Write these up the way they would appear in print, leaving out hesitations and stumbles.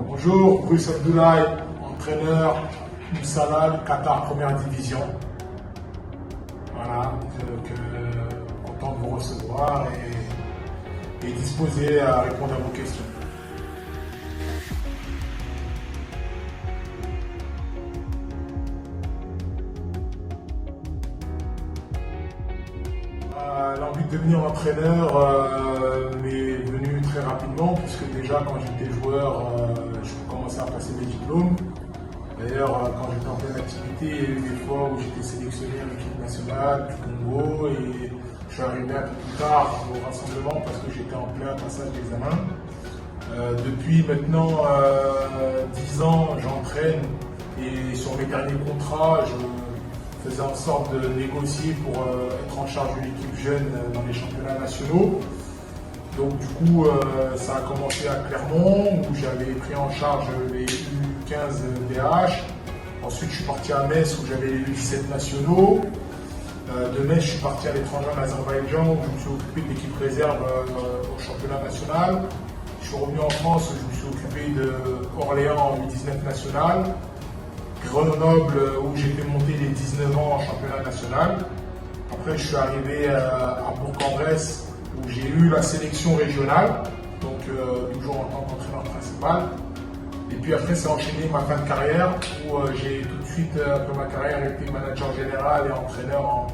Bonjour, Bruce Abdoulaye, entraîneur Moussala, Qatar Première Division. Voilà, content de vous recevoir et disposé à répondre à vos questions. L'envie de devenir entraîneur m'est venue très rapidement, puisque déjà quand j'étais joueur, je commençais à passer mes diplômes. D'ailleurs, quand j'étais en pleine activité, il y a eu des fois où j'étais sélectionné à l'équipe nationale du Congo et je suis arrivé un peu plus tard au rassemblement parce que j'étais en plein passage d'examen. Depuis maintenant 10 ans, j'entraîne et sur mes derniers contrats, je faisais en sorte de négocier pour être en charge de l'équipe jeune dans les championnats nationaux. Donc du coup, ça a commencé à Clermont où j'avais pris en charge les U15 DH. Ensuite, je suis parti à Metz où j'avais les U17 nationaux. De Metz, je suis parti à l'étranger en Azerbaïdjan où je me suis occupé de l'équipe réserve au championnat national. Je suis revenu en France où je me suis occupé de Orléans en U19 national. Grenoble où j'ai fait monter les 19 ans en championnat national. Après, je suis arrivé à Bourg-en-Bresse où j'ai eu la sélection régionale, donc toujours en tant qu'entraîneur principal. Et puis après, c'est enchaîné ma fin de carrière où j'ai tout de suite, après ma carrière, été manager général et entraîneur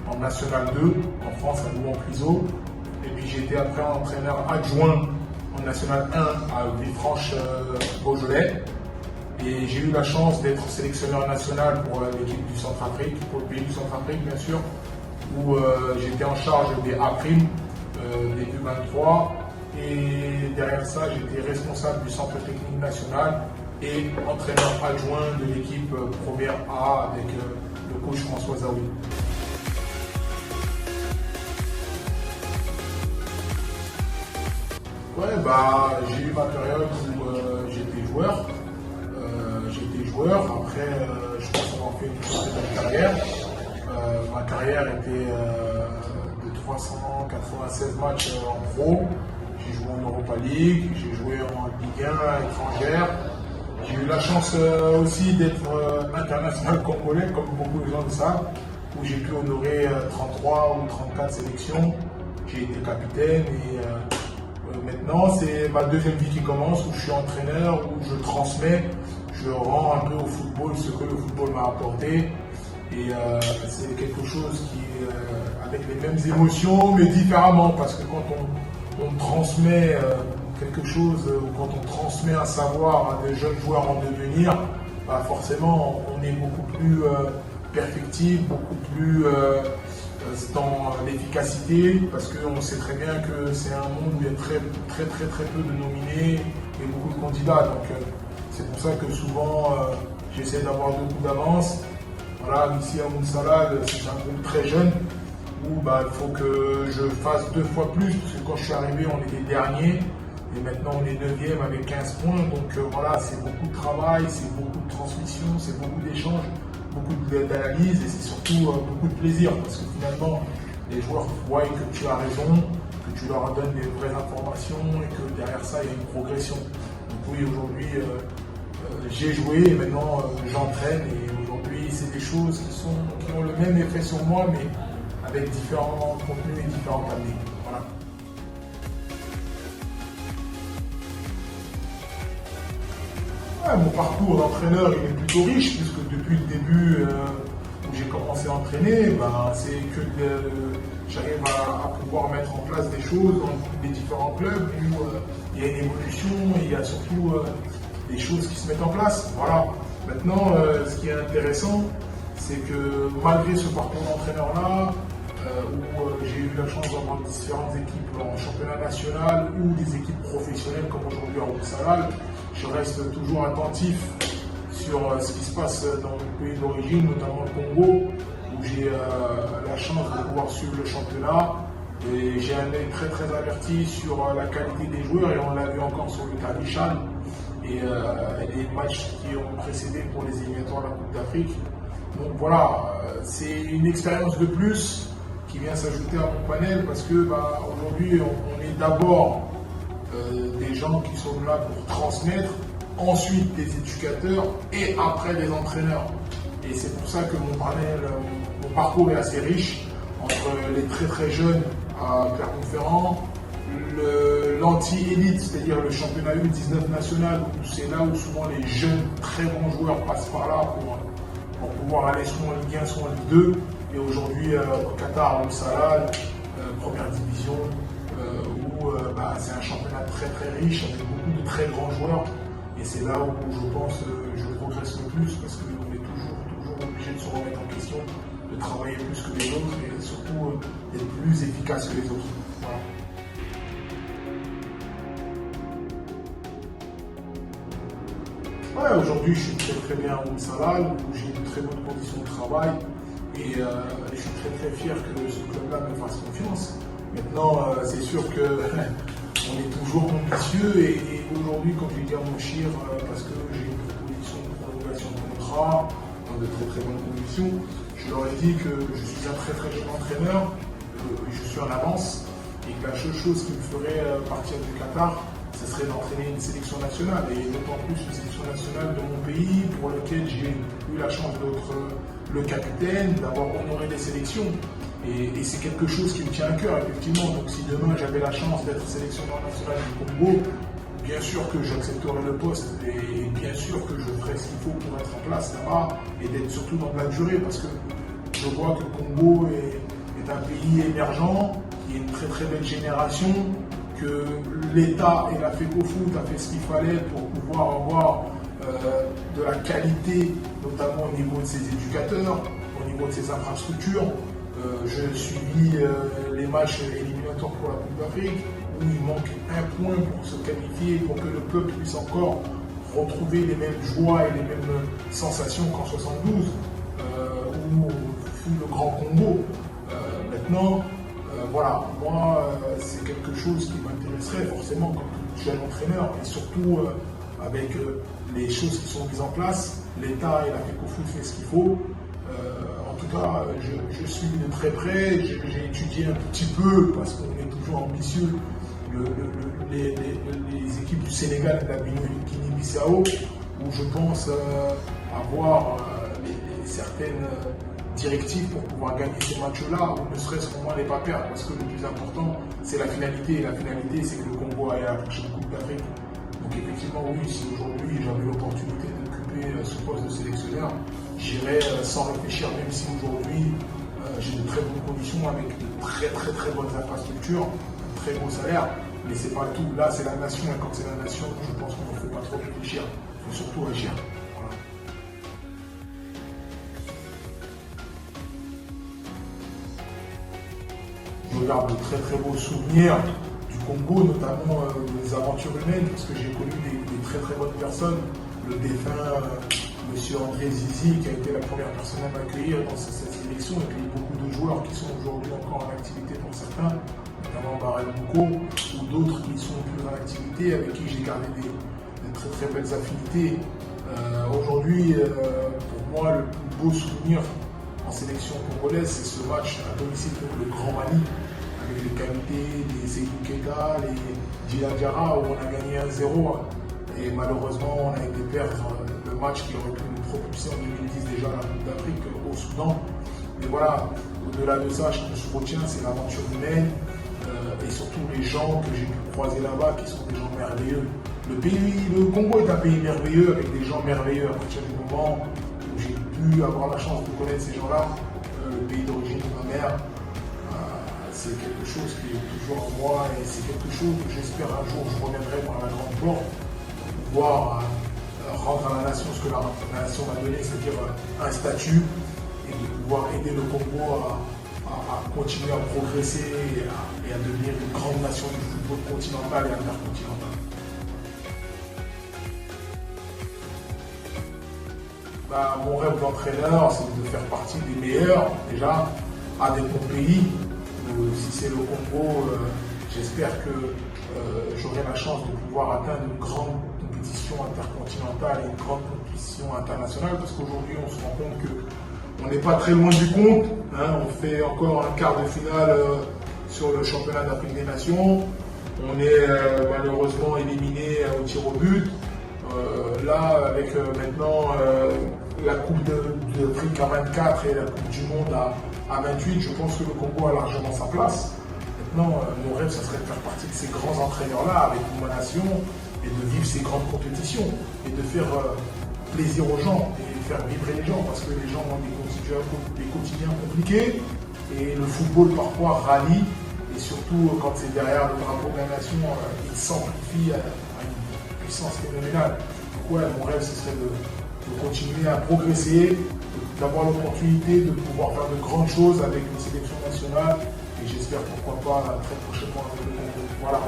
en National 2 en France à Louan-Priseau. Et puis j'ai été après entraîneur adjoint en National 1 à Villefranche-Beaujolais. Et j'ai eu la chance d'être sélectionneur national pour l'équipe du Centrafrique, pour le pays du Centrafrique bien sûr, où j'étais en charge des A', des U23. Et derrière ça, j'étais responsable du centre technique national et entraîneur adjoint de l'équipe première A avec le coach François Zawi. Ouais, j'ai eu ma période où j'étais joueur. Après, je pense avoir fait une très belle carrière. Ma carrière était de 396 matchs en pro. J'ai joué en Europa League, j'ai joué en Ligue 1 étrangère. J'ai eu la chance aussi d'être international congolais, comme beaucoup de gens le savent, où j'ai pu honorer 33 ou 34 sélections. J'ai été capitaine et maintenant c'est ma deuxième vie qui commence, où je suis entraîneur, où je transmets. Je rends un peu au football ce que le football m'a apporté et c'est quelque chose qui est avec les mêmes émotions mais différemment parce que quand on transmet quelque chose ou quand on transmet un savoir à des jeunes joueurs en devenir, forcément on est beaucoup plus perfectible, beaucoup plus dans l'efficacité parce qu'on sait très bien que c'est un monde où il y a très peu de nominés et beaucoup de candidats. Donc, c'est pour ça que souvent, j'essaie d'avoir 2 coups d'avance. Voilà, ici à Moussala, c'est un groupe très jeune où il faut que je fasse 2 fois plus, parce que quand je suis arrivé, on était dernier, et maintenant on est 9e avec 15 points. Donc voilà, c'est beaucoup de travail, c'est beaucoup de transmission, c'est beaucoup d'échanges, beaucoup d'analyse, et c'est surtout beaucoup de plaisir, parce que finalement, les joueurs voient que tu as raison, que tu leur donnes des vraies informations, et que derrière ça, il y a une progression. Donc oui, aujourd'hui, j'ai joué et maintenant j'entraîne et aujourd'hui c'est des choses qui ont le même effet sur moi mais avec différents contenus et différentes années. Voilà. Ouais, mon parcours d'entraîneur il est plutôt riche puisque depuis le début où j'ai commencé à entraîner, c'est que j'arrive à pouvoir mettre en place des choses dans les différents clubs où il y a une évolution et il y a surtout des choses qui se mettent en place. Voilà. Maintenant, ce qui est intéressant, c'est que malgré ce parcours d'entraîneur-là, où j'ai eu la chance d'avoir différentes équipes en championnat national ou des équipes professionnelles comme aujourd'hui à Moussala, je reste toujours attentif sur ce qui se passe dans mon pays d'origine, notamment le Congo, où j'ai la chance de pouvoir suivre le championnat. Et j'ai un œil très averti sur la qualité des joueurs et on l'a vu encore sur le Carichal. Et les matchs qui ont précédé pour les éliminatoires de la Coupe d'Afrique. Donc voilà, c'est une expérience de plus qui vient s'ajouter à mon panel parce que aujourd'hui on est d'abord des gens qui sont là pour transmettre ensuite des éducateurs et après des entraîneurs. Et c'est pour ça que mon parcours est assez riche entre les très très jeunes à Clermont-Ferrand, l'anti-élite, c'est-à-dire le championnat U19 national, où c'est là où souvent les jeunes très bons joueurs passent par là pour pouvoir aller soit en Ligue 1, soit en Ligue 2. Et aujourd'hui au Qatar, au Salal, première division, où c'est un championnat très très riche avec beaucoup de très grands joueurs. Et c'est là où je pense je progresse le plus parce qu'on est toujours obligé de se remettre en question, de travailler plus que les autres et surtout d'être plus efficace que les autres. Voilà. Ouais, aujourd'hui je suis très bien au Salal, où j'ai de très bonnes conditions de travail et je suis très fier que ce club-là me fasse confiance. Maintenant, c'est sûr que on est toujours ambitieux et aujourd'hui, quand je dis à mon Chir, parce que j'ai une proposition de prolongation de contrat dans de très bonnes conditions, je leur ai dit que je suis un très jeune entraîneur, je suis en avance et que la seule chose qui me ferait partir du Qatar, ce serait d'entraîner une sélection nationale et d'autant plus une sélection nationale de mon pays pour lequel j'ai eu la chance d'être le capitaine, d'avoir honoré des sélections. Et c'est quelque chose qui me tient à cœur, effectivement. Donc si demain j'avais la chance d'être sélectionneur national du Congo, bien sûr que j'accepterai le poste et bien sûr que je ferai ce qu'il faut pour être en place là-bas et d'être surtout dans de la durée parce que je vois que le Congo est un pays émergent, qui est une très belle génération, que l'État et la FECOFOOT a fait ce qu'il fallait pour pouvoir avoir de la qualité, notamment au niveau de ses éducateurs, au niveau de ses infrastructures. Je suivis les matchs éliminatoires pour la Coupe d'Afrique où il manque un point pour se qualifier, pour que le peuple puisse encore retrouver les mêmes joies et les mêmes sensations qu'en 72 où fut le Grand Congo. Maintenant, voilà, moi c'est quelque chose qui m'intéresserait forcément comme jeune entraîneur et surtout avec les choses qui sont mises en place, l'État et la FECOFOOT fait ce qu'il faut. En tout cas, je suis de très près, j'ai étudié un petit peu, parce qu'on est toujours ambitieux, les équipes du Sénégal et de la Guinée-Bissau, où je pense avoir certaines directives pour pouvoir gagner ces matchs-là, ou ne serait-ce qu'au moins les pas perdre, parce que le plus important, c'est la finalité, et la finalité, c'est que le Congo aille à la prochaine Coupe d'Afrique. Donc effectivement, oui, si aujourd'hui j'avais l'opportunité d'occuper ce poste de sélectionneur, j'irais sans réfléchir, même si aujourd'hui j'ai de très bonnes conditions avec de très bonnes infrastructures, un très beau salaire, mais c'est pas tout. Là, c'est la nation, et quand c'est la nation, je pense qu'on ne faut pas trop réfléchir, il faut surtout agir. Voilà. Je garde de très beaux souvenirs du Congo, notamment des aventures humaines, parce que j'ai connu des très bonnes personnes, le défunt Monsieur André Zizi, qui a été la première personne à m'accueillir dans cette sélection, et puis beaucoup de joueurs qui sont aujourd'hui encore en activité pour certains, notamment Barel Mouko, ou d'autres qui sont plus en activité, avec qui j'ai gardé des très belles affinités. Aujourd'hui, pour moi, le plus beau souvenir en sélection congolaise, c'est ce match à domicile contre le Grand Mali, avec les qualités des Seydou Keita, les Djila Diarra, où on a gagné 1-0, et malheureusement, on a été perdre le match qui aurait pu nous propulser en 2010 déjà à la Coupe d'Afrique au Soudan. Mais voilà, au-delà de ça, ce que je retiens, c'est l'aventure humaine et surtout les gens que j'ai pu croiser là-bas qui sont des gens merveilleux. Le Congo est un pays merveilleux avec des gens merveilleux. À partir du moment où j'ai pu avoir la chance de connaître ces gens-là, le pays d'origine de ma mère, c'est quelque chose qui est toujours en moi et c'est quelque chose que j'espère un jour je reviendrai par la grande porte pour pouvoir rendre à la nation ce que la nation m'a donné, c'est-à-dire un statut et de pouvoir aider le Congo à continuer à progresser et à devenir une grande nation du football continental et intercontinental. Mon rêve d'entraîneur, c'est de faire partie des meilleurs, déjà, à des bons pays. Si c'est le Congo, j'espère que j'aurai la chance de pouvoir atteindre une grande compétition intercontinentale et une grande compétition internationale, parce qu'aujourd'hui, on se rend compte qu'on n'est pas très loin du compte. On fait encore un quart de finale sur le championnat d'Afrique des Nations. On est malheureusement éliminé au tir au but. Là, avec maintenant la Coupe d'Afrique à 24 et la Coupe du Monde à 28, je pense que le Congo a largement sa place. Maintenant, mon rêve, ce serait de faire partie de ces grands entraîneurs-là avec ma nation et de vivre ces grandes compétitions et de faire plaisir aux gens et faire vibrer les gens parce que les gens ont des quotidiens compliqués et le football parfois rallie et surtout quand c'est derrière le drapeau de la nation, il s'amplifie à une puissance phénoménale. Donc ouais, mon rêve, ce serait de continuer à progresser, d'avoir l'opportunité de pouvoir faire de grandes choses avec une sélection nationale et j'espère pourquoi pas très prochainement avec le Congo. Voilà.